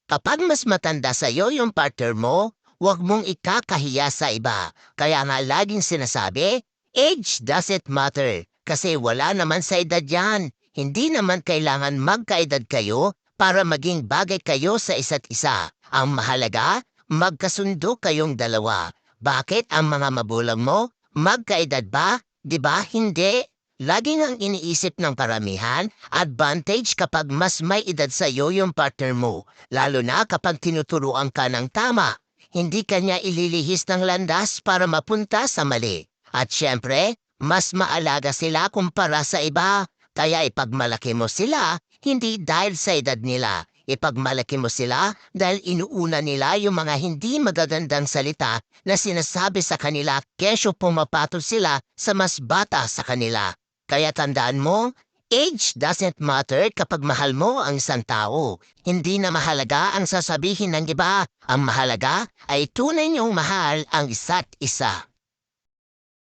Kapag mas matanda sa'yo yung partner mo, huwag mong ikakahiya sa iba. Kaya nga laging sinasabi, age doesn't matter. Kasi wala naman sa edad yan. Hindi naman kailangan magkaedad kayo para maging bagay kayo sa isa't isa. Ang mahalaga, magkasundo kayong dalawa. Bakit ang mga magulang mo? Magkaedad ba? 'Di ba? Hindi. Laging ang iniisip ng karamihan, advantage kapag mas may edad sa'yo yung partner mo. Lalo na kapag tinuturuan ka ng tama. Hindi kanya ililihis ng landas para mapunta sa mali. At syempre, mas maalaga sila kumpara sa iba. Kaya ipagmalaki mo sila, hindi dahil sa edad nila. Ipagmalaki mo sila dahil inuuna nila yung mga hindi magagandang salita na sinasabi sa kanila kesyo pumapatol sila sa mas bata sa kanila. Kaya tandaan mo, age doesn't matter kapag mahal mo ang isang tao. Hindi na mahalaga ang sasabihin ng iba. Ang mahalaga ay tunay niyong mahal ang isa't isa.